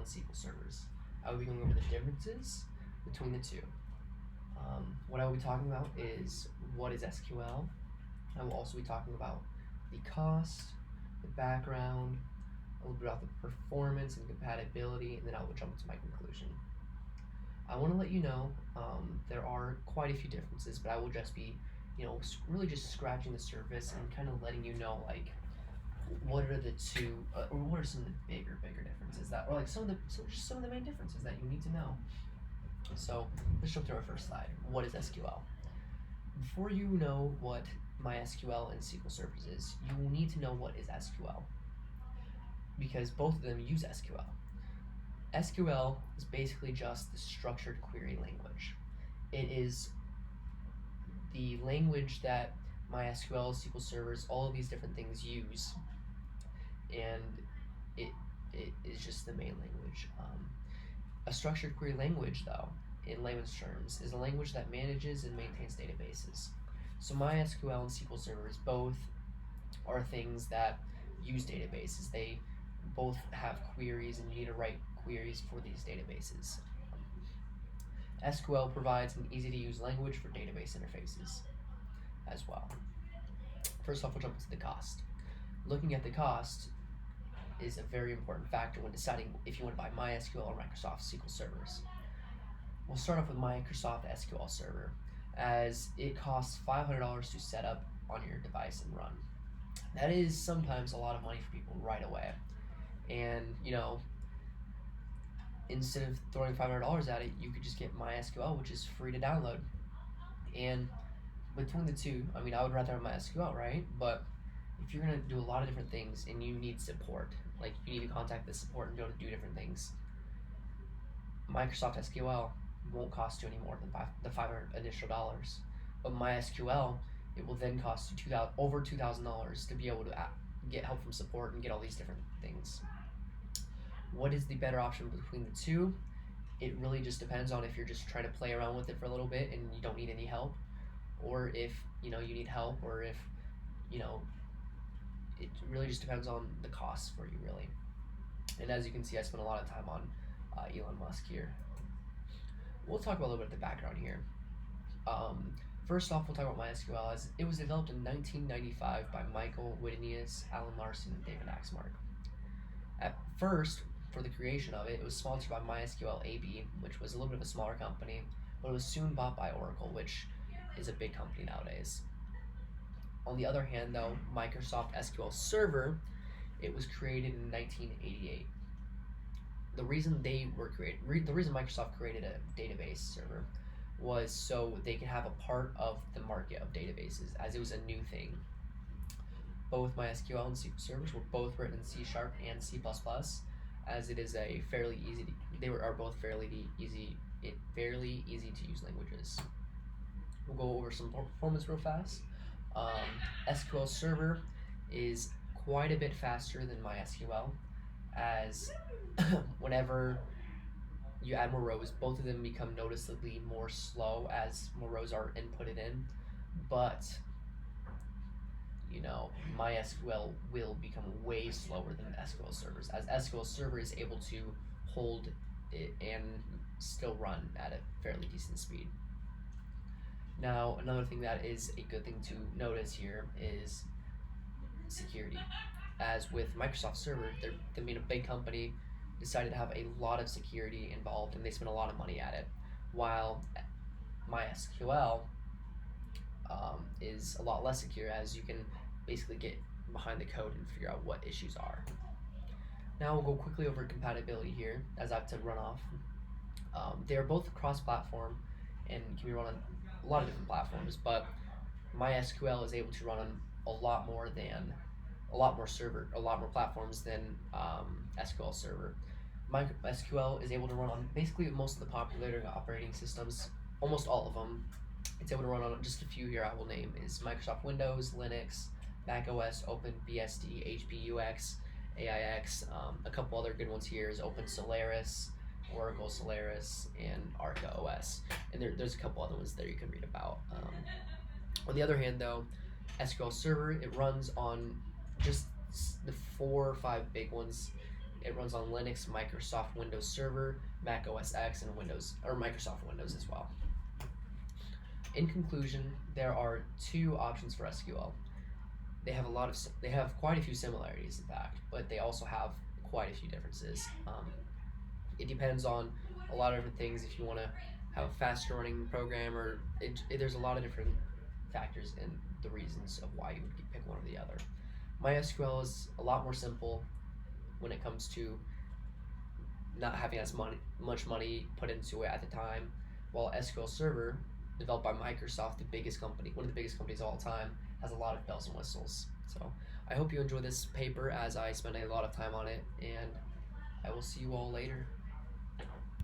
and SQL servers. I will be going over the differences between the two. What I will be talking about is what is SQL. I will also be talking about the cost, the background, a little bit about the performance and compatibility, and then I will jump into my conclusion. I want to let you know there are quite a few differences, but I will just be, really just scratching the surface and kind of letting you know, like, what are the two, or what are some of the bigger differences that, or like some of the main differences that you need to know. So let's jump to our first slide. What is SQL? Before you know what MySQL and SQL servers is, you will need to know what is SQL, because both of them use SQL. SQL is basically just the structured query language. It is the language that MySQL, SQL servers, all of these different things use, and it is just the main language. A structured query language, though, in layman's terms, is a language that manages and maintains databases. So MySQL and SQL servers both are things that use databases. They both have queries, and you need to write queries for these databases. SQL provides an easy-to-use language for database interfaces as well. First off, we'll jump into the cost. Looking at the cost is a very important factor when deciding if you want to buy MySQL or Microsoft SQL servers. We'll start off with Microsoft SQL Server, as it costs $500 to set up on your device and run. That is sometimes a lot of money for people right away. And, instead of throwing $500 at it, you could just get MySQL, which is free to download. And between the two, I would rather have MySQL, right? But if you're going to do a lot of different things and you need support, like you need to contact the support and be able to do different things, Microsoft SQL won't cost you any more than the $500 additional dollars. But MySQL, it will then cost you over $2,000 to be able to get help from support and get all these different things. What is the better option between the two? It really just depends on if you're just trying to play around with it for a little bit and you don't need any help, or if you need help, or if it really just depends on the costs for you, really. And as you can see, I spent a lot of time on Elon Musk here. We'll talk about a little bit of the background here. First off, we'll talk about MySQL, as it was developed in 1995 by Michael Wittenius, Alan Larson, and David Axmark. At first, for the creation of it, it was sponsored by MySQL AB, which was a little bit of a smaller company, but it was soon bought by Oracle, which is a big company nowadays. On the other hand, though, Microsoft SQL Server, it was created in 1988. The reason Microsoft created a database server was so they could have a part of the market of databases, as it was a new thing. Both MySQL and SQL servers were both written in C# and C++, as it is a fairly easy. They are both fairly easy to use languages. We'll go over some performance real fast. SQL Server is quite a bit faster than MySQL, as whenever you add more rows, both of them become noticeably more slow as more rows are inputted in. But MySQL will become way slower than SQL servers, as SQL Server is able to hold it and still run at a fairly decent speed. Now, another thing that is a good thing to notice here is security. As with Microsoft Server, they're being a big company, decided to have a lot of security involved, and they spent a lot of money at it, while MySQL is a lot less secure, as you can basically get behind the code and figure out what issues are. Now we'll go quickly over compatibility here, as I have to run off. They are both cross-platform and can be run on a lot of different platforms, but MySQL is able to run on a lot more platforms than SQL Server. MySQL is able to run on basically most of the popular operating systems, almost all of them. It's able to run on just a few here I will name is Microsoft Windows, Linux, macOS, OpenBSD, HPUX, AIX. A couple other good ones here is Open Solaris, Oracle Solaris, and Arca OS. And there's a couple other ones there you can read about. On the other hand, though, SQL Server, it runs on just the 4 or 5 big ones. It runs on Linux, Microsoft Windows Server, Mac OS X, and Windows or Microsoft Windows as well. In conclusion, there are two options for SQL. They have quite a few similarities, in fact, but they also have quite a few differences. It depends on a lot of different things. If you want to have a faster running program, or there's a lot of different factors and the reasons of why you would pick one or the other. MySQL is a lot more simple when it comes to not having much money put into it at the time, while SQL Server, developed by Microsoft, one of the biggest companies of all time, has a lot of bells and whistles. So I hope you enjoy this paper, as I spent a lot of time on it, and I will see you all later.